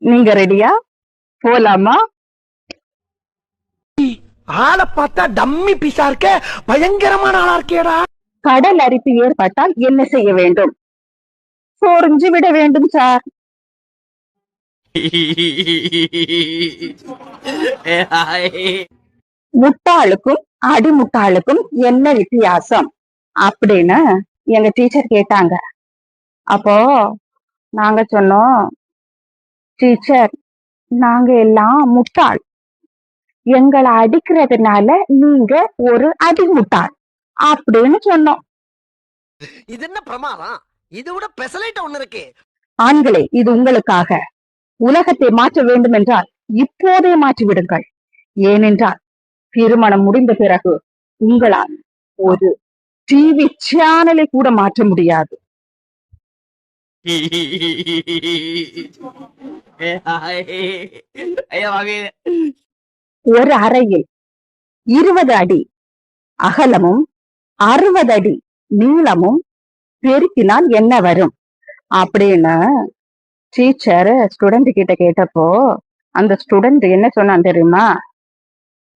நீங்க ரெடியா? போலாமா? ஆளை பார்த்தா டம்மி பீஸா இருக்க, பயங்கரமான ஆளா இருக்கேடா. கடல் அரிப்பு ஏற்பட்டால் என்ன செய்ய வேண்டும்? சொரிஞ்சு விட வேண்டும் சார். முட்டாளுக்கும் அடிமுட்டாளுக்கும் என்ன வித்தியாசம் அப்படின்னு எங்க டீச்சர் கேட்டாங்க. அப்போ நாங்க சொன்னோம், டீச்சர் நாங்க எல்லாம் முட்டாள், எங்களை அடிக்கிறதுனால நீங்க ஒரு அடிமுட்டாள் அப்படின்னு சொன்னோம். இது என்ன பிரமாதம்? இது விட பெசலைட் ஒண்ணு இருக்கு. ஆண்களே, இது உங்களுக்காக. உலகத்தை மாற்ற வேண்டும் என்றால் இப்போதே மாற்றிவிடுங்கள். ஏனென்றால் திருமணம் முடிந்த பிறகு உங்களால் ஒரு டிவி சேனலை கூட மாற்ற முடியாது. ஒரு அறையில் 20 அடி அகலமும் 60 அடி நீளமும் பெருக்கினால் என்ன வரும் அப்படின்னு டீச்சர் ஸ்டூடெண்ட் கிட்ட கேட்டப்போ அந்த ஸ்டூடெண்ட் என்ன சொன்னான் தெரியுமா?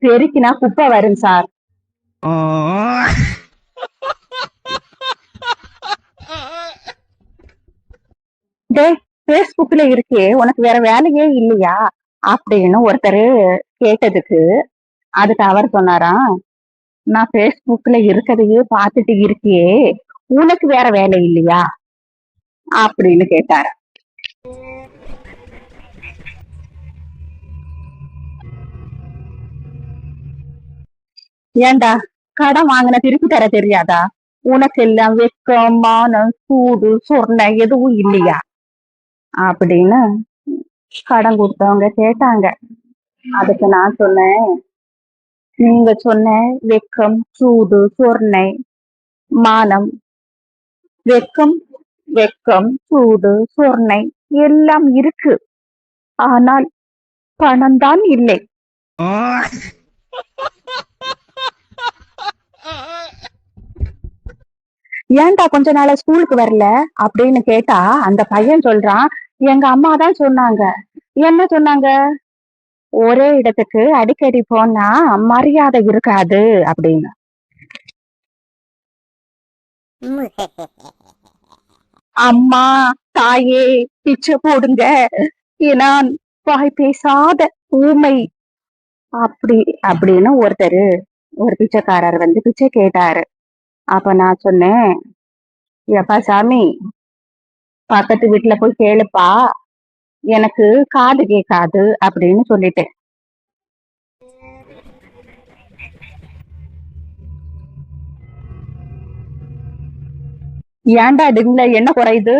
பெருக்கினா குப்பை வரும் சார். டே, பேஸ்புக்ல இருக்கே, உனக்கு வேற வேலையே இல்லையா அப்படின்னு ஒருத்தர் கேட்டதுக்கு அதுக்கு அவர் சொன்னாராம், நான் பேஸ்புக்ல இருக்கதையே பார்த்துட்டு இருக்கியே, உனக்கு வேற வேலை இல்லையா அப்படின்னு கேட்டாரு. ஏண்டா கடன் வாங்கின திருப்பி தர தெரியாதா? உனக்கு எல்லாம் வெக்கம், மானம், சூடு, சொர்ணை எதுவும் இல்லையா அப்படின்னு கடன் கொடுத்தவங்க கேட்டாங்க. அதுக்கு நான் சொன்னேன், நீங்க சொன்ன வெக்கம், சூடு, சொர்ணை, மானம், வெக்கம் வெக்கம் சூடு, சொர்ணை எல்லாம் இருக்கு, ஆனால் பணம் தான் இல்லை. ஏன்டா கொஞ்ச நாளா ஸ்கூலுக்கு வரல அப்படின்னு கேட்டா அந்த பையன் சொல்றான், எங்க அம்மா தான் சொன்னாங்க. என்ன சொன்னாங்க? ஒரே இடத்துக்கு அடிக்கடி போனா மரியாதை இருக்காது அப்படின்னு. அம்மா, தாயே பிச்சை போடுங்க, நான் வாய் பேசாத ஊமை அப்படி அப்படின்னு ஒரு பிச்சைக்காரர் வந்து பிச்சை கேட்டாரு. அப்ப நான் சொன்னேன், எப்பா சாமி, பக்கத்து வீட்டுல போய் கேளுப்பா, எனக்கு காது கேட்காது அப்படின்னு சொல்லிட்டேன். ஏன்டா டின்ல என்ன குறையுது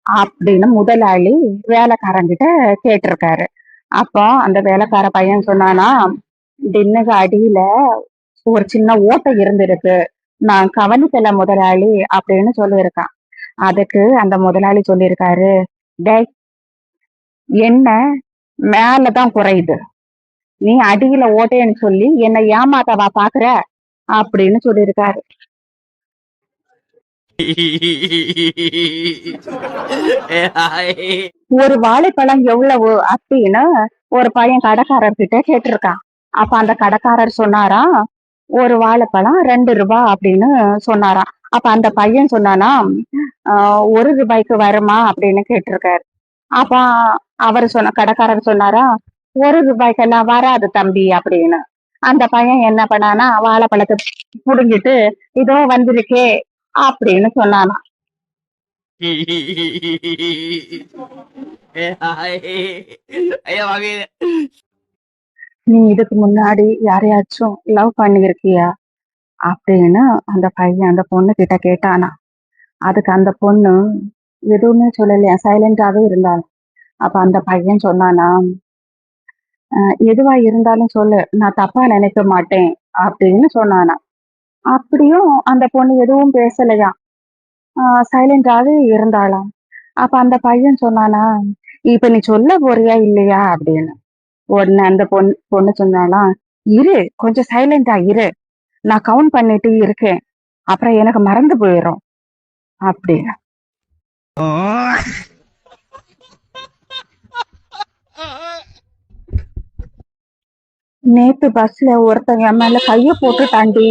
அப்படின்னு முதலாளி வேலைக்காரங்கிட்ட கேட்டிருக்காரு. அப்போ அந்த வேலைக்கார பையன் சொன்னானா, டின்னுக்கு அடியில ஒரு சின்ன ஓட்டை இருந்திருக்கு, நான் கவனிக்கல முதலாளி அப்படின்னு சொல்லியிருக்கான். அதுக்கு அந்த முதலாளி சொல்லியிருக்காரு, டேய், என்ன மேலதான் குறையுது, நீ அடியில ஓட்டைன்னு சொல்லி என்னை ஏமாத்தவா பாக்குற அப்படின்னு சொல்லியிருக்காரு. ஒரு வாழைப்பழம் எவ்வளவு அப்படின்னு ஒரு பையன் கடைக்காரர்கிட்ட கேட்டிருக்கான். அப்ப அந்த கடைக்காரர் சொன்னாராம், ஒரு வாழைப்பழம் 2 ரூபாய் அப்படின்னு சொன்னாராம். அப்ப அந்த பையன் சொன்னானா, 1 ரூபாய்க்கு வருமா அப்படின்னு கேட்டிருக்காரு. அப்ப கடைக்காரர் சொன்னாரா, 1 ரூபாய்க்கெல்லாம் வராது தம்பி அப்படின்னு. அந்த பையன் என்ன பண்ணானா, வாழைப்பழத்தை புடுங்கிட்டு இதோ வந்திருக்கே அப்படின்னு சொன்னானா. நீ இதுக்கு முன்னாடி யாரையாச்சும் லவ் பண்ணிருக்கியா அப்படின்னு அந்த பையன் அந்த பொண்ணு கிட்ட கேட்டானா. அதுக்கு அந்த பொண்ணு எதுவுமே சொல்லலையா, சைலண்டாவே இருந்தாலும். அப்ப அந்த பையன் சொன்னானா, எதுவா இருந்தாலும் சொல்லு, நான் தப்பா நினைக்க மாட்டேன் அப்படின்னு சொன்னானா. அப்படியும் அந்த பொண்ணு எதுவும் பேசலையா, சைலண்டாவே இருந்தாளாம். அப்ப அந்த பையன் சொன்னானா, இப்ப நீ சொல்ல போறியா இல்லையா அப்படின்னு. உடனே அந்த பொண்ணு சொன்னாலாம், இரு, கொஞ்சம் சைலண்டா இரு, நான் கவுண்ட் பண்ணிட்டு இருக்கேன், அப்புறம் எனக்கு மறந்து போயிடும் அப்படின்னு. நேத்து பஸ்ல ஒருத்தன் என் மேல கைய போட்டுட்டாண்டி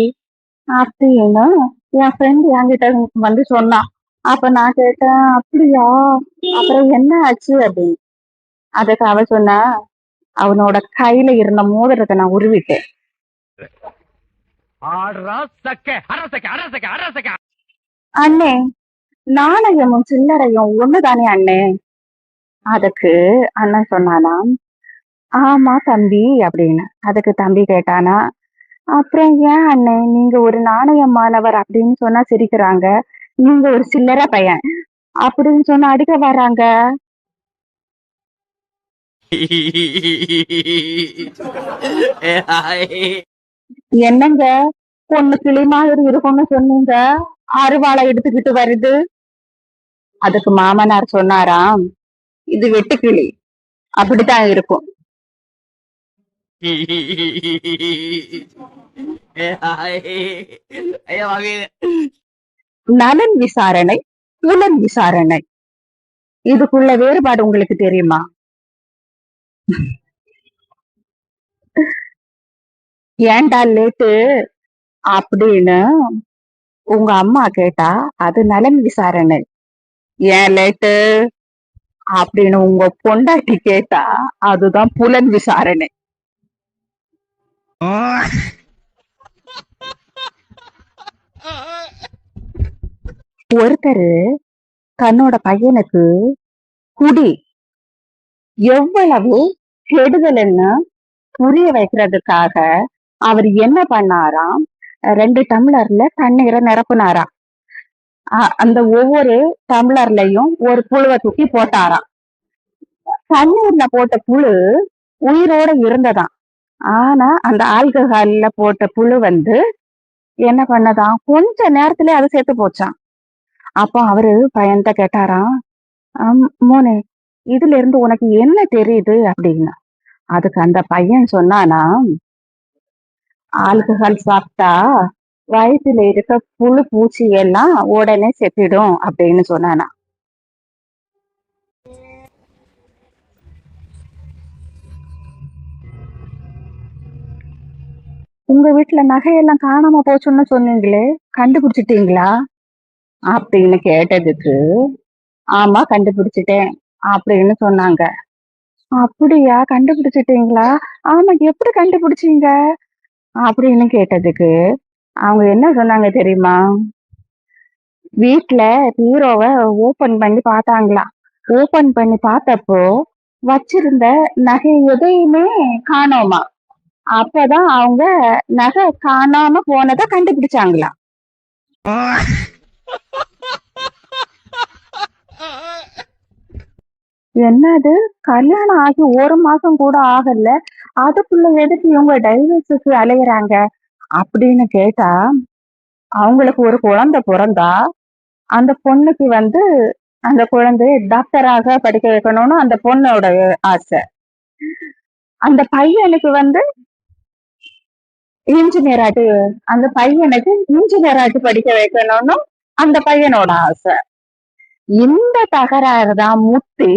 அப்படின்னு என் ஃப்ரெண்ட் என்கிட்ட வந்து சொன்னான். அப்ப நான் கேட்டேன், அப்படியா? அப்புறம் என்ன ஆச்சு அப்படின்னு. அதுக்கு அவ சொன்னா, அவனோட கையில இருந்த மோதிரத்தை நான் உருவிட்டேன். அண்ணே, நாணயமும் சில்லறையும் ஒண்ணுதானே அண்ணே? அதுக்கு அண்ணன் சொன்னானா, ஆமா தம்பி அப்படின்னு. அதுக்கு தம்பி கேட்டானா, அப்புறம் ஏன் அண்ணே நீங்க ஒரு நாணயமானவர் அப்படின்னு சொன்னா சிரிக்கிறாங்க, நீங்க ஒரு சில்லறை பையன் அப்படின்னு சொன்னா அடிக்க வர்றாங்க. என்னங்க, பொண்ணு கிளி மாதிரி இருக்கும்னு சொன்னீங்க, அருவாளை எடுத்துக்கிட்டு வருது. அதுக்கு மாமனார் சொன்னாராம், இது வெட்டுக்கிளி, அப்படித்தான் இருக்கும். நலன் விசாரணை, புலன் விசாரணை, இதுக்குள்ள வேறுபாடு உங்களுக்கு தெரியுமா? ஏன்டா லேட்டு அப்படின்னு உங்க அம்மா கேட்டா அது நலன் விசாரணை. ஏன் லேட்டு அப்படின்னு உங்க பொண்டாட்டி கேட்டா அதுதான் புலன் விசாரணை. ஒருத்தரு தன்னோட பையனுக்கு குடி எவ்வளவு கெடுதல்னு புரிய வைக்கிறதுக்காக அவர் என்ன பண்ணாராம், 2 டம்ளர்ல தண்ணீரை நிரப்புனாராம். அந்த ஒவ்வொரு டம்ளர்லயும் ஒரு புழுவை தூக்கி போட்டாராம். தண்ணீர்ல போட்ட புழு உயிரோட இருந்ததாம். ஆனா அந்த ஆல்கஹால்ல போட்ட புழு வந்து என்ன பண்ணதாம், கொஞ்ச நேரத்திலே அது செத்து போச்சாம். அப்போ அவரு பையன்கிட்ட கேட்டாராம், மோனே இதுல இருந்து உனக்கு என்ன தெரியுது அப்படின்னு. அதுக்கு அந்த பையன் சொன்னானா, ஆல்கஹால் சாப்பிட்டா வயிற்றுல இருக்க புழு பூச்சி எல்லாம் உடனே செத்துடும் அப்படின்னு சொன்னானா. உங்க வீட்டுல நகையெல்லாம் காணாம போச்சுன்னு சொன்னீங்களே, கண்டுபிடிச்சிட்டீங்களா அப்படின்னு கேட்டதுக்கு, ஆமா கண்டுபிடிச்சிட்டேன் அப்படின்னு சொன்னாங்க. அப்படியா, கண்டுபிடிச்சிட்டீங்களா? ஆமா, எப்படி கண்டுபிடிச்சீங்க அப்படின்னு கேட்டதுக்கு அவங்க என்ன சொன்னாங்க தெரியுமா? வீட்டுல பீரோவை ஓபன் பண்ணி பார்த்தாங்களாம். ஓபன் பண்ணி பார்த்தப்போ வச்சிருந்த நகை எதையுமே காணோமா. அப்பதான் அவங்க நகை காணாம போனதை கண்டுபிடிச்சாங்களாம். என்னது, கல்யாணம் ஆகி 1 மாசம் கூட ஆகல, அதுக்குள்ள எதுக்கு இவங்க டைவர்ஸுக்கு அலையிறாங்க அப்படின்னு கேட்டா, அவங்களுக்கு ஒரு குழந்தை பிறந்தா அந்த பொண்ணுக்கு வந்து அந்த குழந்தைய டாக்டராக படிக்க வைக்கணும்னு அந்த பொண்ணோட ஆசை. அந்த பையனுக்கு வந்து இன்ஜினியராட்டு அந்த பையனுக்கு இன்ஜினியராட்டு படிக்க வைக்கணும்னு அந்த பையனோட ஆசை. இந்த தகராறு தான் முத்தி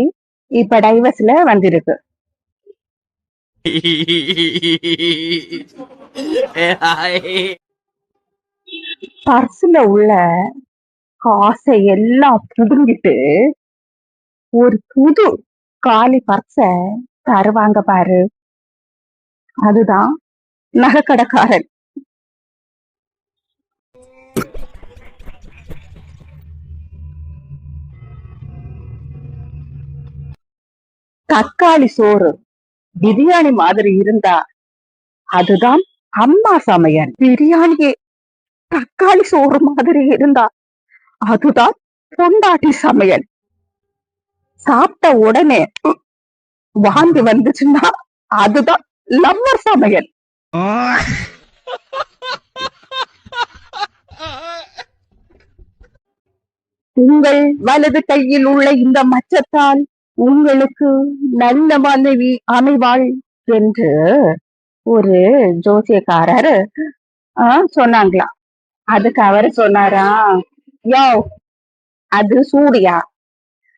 இப்ப டைவர்ஸ்ல வந்திருக்கு. பர்ஸ்ல உள்ள காசை எல்லாம் புடுங்கிட்டு ஒரு புது காலி பர்ஸ தருவாங்க பாரு, அதுதான் நகைக்கடைக்காரன். தக்காளி சோறு பிரியாணி மாதிரி இருந்தா அதுதான் அம்மா சமையல். பிரியாணியே தக்காளி சோறு மாதிரி இருந்தா அதுதான் பொண்டாட்டி சமையல். சாப்பிட்ட உடனே வாந்தி வந்துச்சுன்னா அதுதான் லவ்வர் சமையல். உங்கள் வலது கையில் உள்ள இந்த மச்சத்தால் உங்களுக்கு நல்ல மனைவி அமைவாள் என்று ஒரு ஜோசியக்காரர் சொன்னாங்களாம். அதுக்கு அவரு சொன்னாரா, யோ அது சூடியா,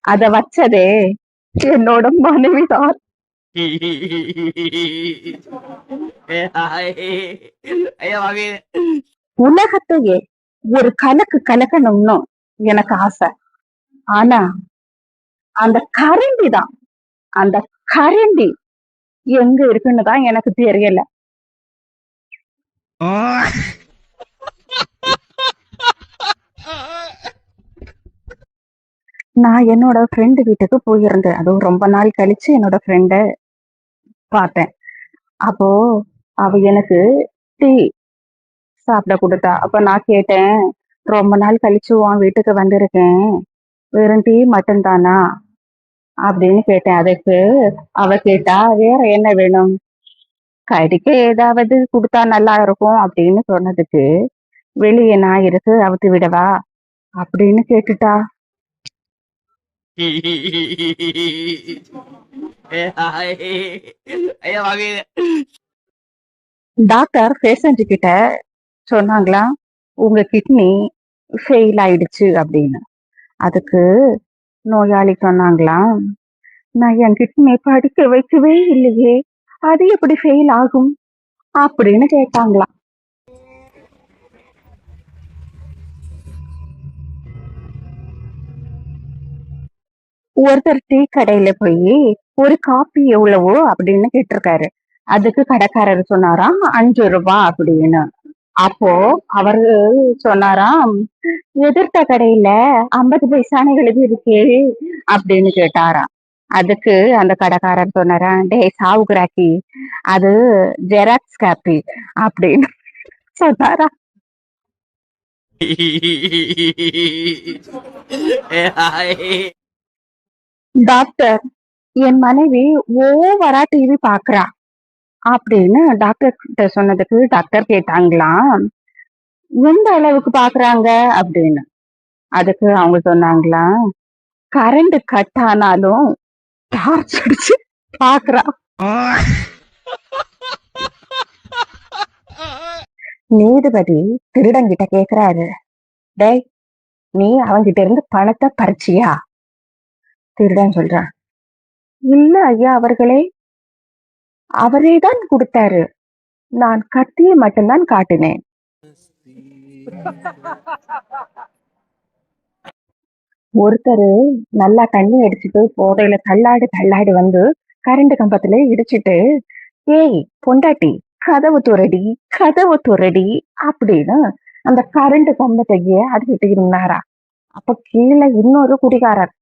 அத வச்சதே என்னோட மனைவிதான். உலகத்தையே ஒரு கலக்கு கலக்கணும்னு எனக்கு ஆசை. ஆனா அந்த கரண்டி தான், அந்த கரண்டி எங்க இருக்குன்னு தான் எனக்கு தெரியல. நான் என்னோட ஃப்ரெண்டு வீட்டுக்கு போயிருந்தேன். அதுவும் ரொம்ப நாள் கழிச்சு என்னோட ஃப்ரெண்ட பார்த்தேன். அப்போ அவ எனக்கு டீ சாப்பிட குடுத்தா. அப்ப நான் கேட்டேன், "ரொம்ப நாள் கழிச்சு உன் வீட்டுக்கு வந்திருக்கேன். வெறும் டீ மட்டும் தானா?" அப்படின்னு கேட்டேன். அதுக்கு அவ கேட்டா, "வேற என்ன வேணும்? கடிக்க ஏதாவது குடுத்தா நல்லா இருக்கும்." அப்படின்னு சொன்னதுக்கு, "வெளிய நாய் இருக்கு, அவுத்து விடவா?" அப்படின்னு கேட்டுட்டா. டாக்டர் பேஷண்ட் கிட்ட சொன்னாங்களாம், "உங்க கிட்னி ஃபெயில் ஆயிடுச்சு" அப்படின்னு. அதுக்கு நோயாளி சொன்னாங்களாம், "நான் என் கிட்னிய படிக்க வைக்கவே இல்லையே, அது எப்படி ஃபெயில் ஆகும்?" அப்படின்னு கேட்டாங்களாம். ஒருத்தர் டீ கடையில போய் ஒரு காப்பி எவ்வளவோ அப்படின்னு கேட்டிருக்காரு. அதுக்கு கடைக்காரர் சொன்னாராம், ₹5 அப்படின்னு. அப்போ அவரு சொன்னாராம், "எதிர்த்த கடையில 50 பைசான்னு எழுதி இருக்கே" அப்படின்னு கேட்டாராம். அதுக்கு அந்த கடைக்காரர் சொன்னாராம், "டேய் சாவுகிராக்கி, அது ஜெராக்ஸ் காப்பி" அப்படின்னு சொன்னாராம். டாக்டர், "என் மனைவி ஓவரா டிவி பாக்குறா" அப்படின்னு டாக்டர் கிட்ட சொன்னதுக்கு டாக்டர் கேட்டாங்களாம், "எந்த அளவுக்கு பாக்குறாங்க?" அப்படின்னு. அதுக்கு அவங்க சொன்னாங்களாம், "கரண்ட் கட் ஆனாலும் டார்ச் அடிச்சு பாக்குறா." நீதிபதி திருடன்கிட்ட கேக்குறாரு, "டேய், நீ அவன்கிட்ட இருந்து பணத்தை பறிச்சியா?" திருடன் சொல்றான், "இல்ல ஐயா அவர்களே, அவரேதான் கொடுத்தாரு. நான் கத்தியை மட்டும்தான் காட்டினேன்." ஒருத்தரு நல்லா தண்ணி அடிச்சுட்டு போதையில தள்ளாடி தள்ளாடி வந்து கரண்ட் கம்பத்துல இடிச்சிட்டு, "ஏய் பொண்டாட்டி, கதவு துறடி, கதவு துறடி" அப்படின்னு அந்த கரண்ட் கம்பத்தையே அடிச்சுட்டு இருந்தாரா. அப்ப கீழ இன்னொரு குடிகாரர்,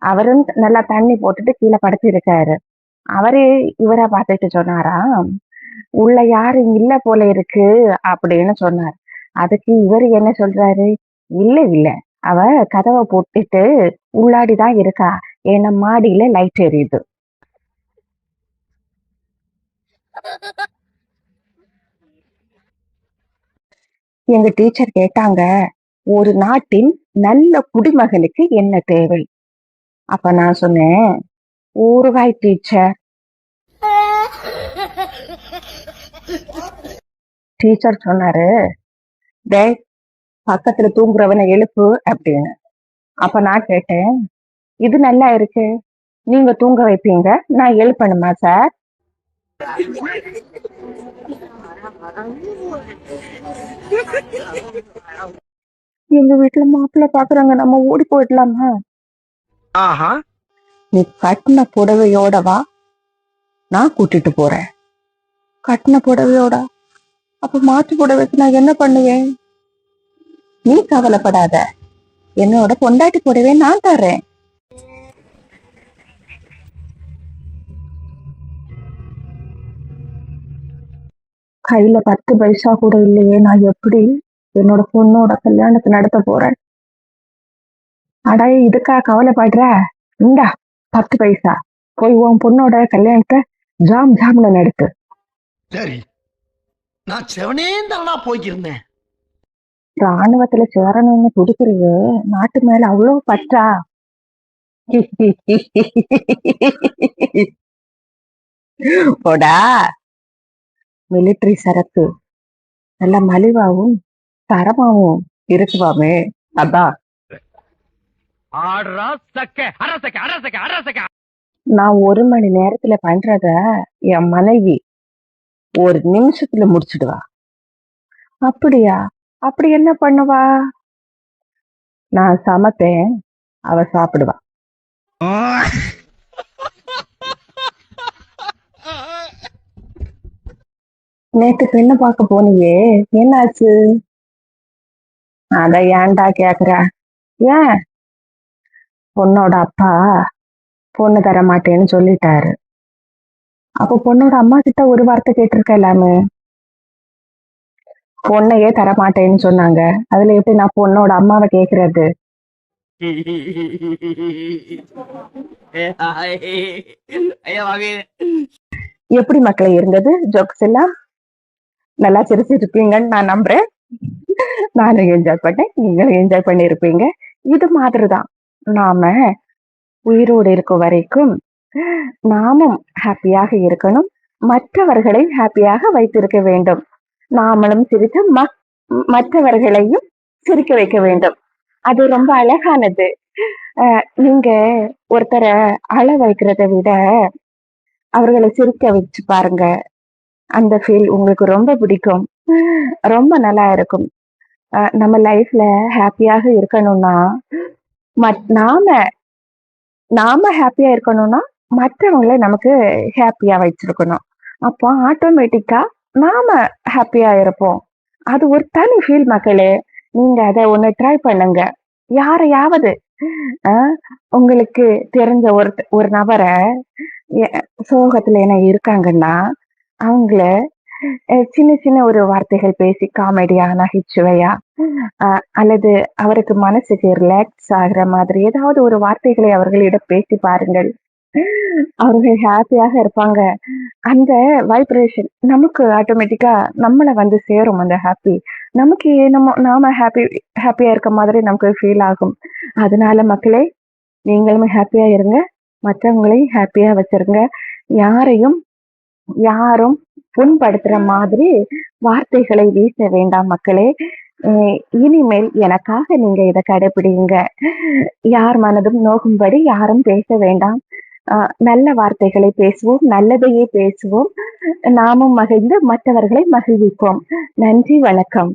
அவரும் நல்லா தண்ணி போட்டுட்டு கீழே படுத்து இருக்காரு. அவரே இவரை பார்த்துட்டு சொன்னாராம், "உள்ள யாரும் இல்ல போல இருக்கு" அப்படின்னு சொன்னார். அதுக்கு இவரு என்ன சொல்றாரு, "இல்ல இல்ல, அவ கதவை பூட்டிட்டு உள்ளாடிதான் இருக்கா. ஏன்னா மாடியில லைட் எரியுது." எங்க டீச்சர் கேட்டாங்க, "ஒரு நாட்டின் நல்ல குடிமகனுக்கு என்ன தேவை?" அப்ப நான் சொன்னேன், "ஊறுகாய் டீச்சர்." டீச்சர் சொன்னாரு, "டேய், பக்கத்துல தூங்குறவனை எழுப்பு" அப்படின்னு. அப்ப நான் கேட்டேன், "இது நல்லா இருக்கு, நீங்க தூங்க வைப்பீங்க, நான் எழுப்பணுமா சார்?" எங்க வீட்டுல மாப்பிள்ளை பாக்குறாங்க, நம்ம ஓடி போயிடலாமா? ஆஹா. "நீ கட்டின புடவையோட வா, நான் கூட்டிட்டு போறேன்." "கட்டின புடவையோட? அப்ப மாற்று புடவைக்கு நான் என்ன பண்ணுவேன்?" "நீ கவலைப்படாத, என்னோட பொண்டாட்டி புடவை நான் தர்றேன்." கையில 10 பைசா கூட இல்லையே, நான் எப்படி என்னோட பொண்ணோட கல்யாணத்தை நடத்த போறேன்? "அடா, இதுக்கா கவலைப்படுற? இந்தா 10 பைசா, போய் உன் பொண்ணோட கல்யாணத்தை ஜாம் ஜாம்னு நடத்து." சரி, நான் செவனேந்தானா போய்க்கிருந்தேன். ராணுவத்துல சேரணும்னு துடிக்கிறியே, நாட்டு மேல அவ்வளவு பற்றா? போடா, மிலிட்டரி சரக்கு நல்ல மலிவாவும் தரமாவும் இருக்குவாமே, அதான். ஆடுறா சக்க அரசக்க அரசக்க அரசக்க. நான் 1 மணி நேரத்துல பண்றத என் மனைவி 1 நிமிஷத்துல முடிச்சிடுவா. அப்படியா? அப்படி என்ன பண்ணுவா? நான் சமைப்பேன், அவ சாப்பிடுவா. நேத்து பெண்ணு பார்க்க போனியே, என்னாச்சு? அத ஏன்டா கேக்குற? ஏன்? பொண்ணோட அப்பா பொண்ணு தர மாட்டேன்னு சொல்லிட்டாரு. அப்ப பொண்ணோட அம்மா கிட்ட ஒரு வார்த்தை கேட்டிருக்கலாமே. பொண்ணையே தர மாட்டேன்னு சொன்னாங்க. அதுல எப்படி நான் பொண்ணோட அம்மாவை கேக்குறது? எப்படி மக்களே இருந்தது ஜோக்ஸ் எல்லாம்? நல்லா சிரிச்சிருப்பீங்கன்னு நான் நம்புறேன். நானும் என்ஜாய் பண்ணேன், நீங்களும் என்ஜாய் பண்ணியிருப்பீங்க. இது மாதிரிதான் நாம உயிரோடு இருக்கும் வரைக்கும் நாமும் ஹாப்பியாக இருக்கணும், மற்றவர்களை ஹாப்பியாக வைத்திருக்க வேண்டும். நாமளும் சிரித்து மற்றவர்களையும் சிரிக்க வைக்க வேண்டும். அது ரொம்ப அழகானது. நீங்க ஒருத்தரை அழ வைக்கிறதை விட அவர்களை சிரிக்க வச்சு பாருங்க. அந்த ஃபீல் உங்களுக்கு ரொம்ப பிடிக்கும். ரொம்ப நல்லா இருக்கும். நம்ம லைஃப்ல ஹாப்பியாக இருக்கணும்னா நாம நாம ஹாப்பியா இருக்கணும்னா மற்றவங்களை நமக்கு ஹாப்பியா வச்சிருக்கணும். அப்போ ஆட்டோமேட்டிக்கா நாம ஹாப்பியா இருப்போம். அது ஒரு தனி ஃபீல் மக்களே. நீங்க அதை ஒண்ணு ட்ரை பண்ணுங்க. யாரையாவது உங்களுக்கு தெரிஞ்ச ஒரு நபரை சோகத்துல என்ன இருக்காங்கன்னா அவங்கள சின்ன சின்ன ஒரு வார்த்தைகள் பேசி காமெடியா நகைச்சுவையா அல்லது அவருக்கு மனசுக்கு ரிலாக்ஸ் ஆகுற மாதிரி ஏதாவது ஒரு வார்த்தைகளை அவர்களிடம் பேசி பாருங்கள். அவர்கள் ஹாப்பியாக இருப்பாங்க. அந்த வைப்ரேஷன் நமக்கு ஆட்டோமேட்டிக்கா நம்மள வந்து சேரும். அந்த ஹாப்பி நமக்கு நாம ஹாப்பியா இருக்க மாதிரி நமக்கு ஃபீல் ஆகும். அதனால மக்களே, நீங்களும் ஹாப்பியா இருங்க, மற்றவங்களையும் ஹாப்பியா வச்சிருங்க. யாரும் புண்படுத்துற மாதிரி வார்த்தைகளை வீச வேண்டாம் மக்களே. இனிமேல் எனக்காக நீங்க இதை கடைபிடிங்க. யார் மனதும் நோகும்படி யாரும் பேச வேண்டாம். நல்ல வார்த்தைகளை பேசுவோம், நல்லதையே பேசுவோம். நாமும் மகிழ்ந்து மற்றவர்களை மகிழ்விப்போம். நன்றி, வணக்கம்.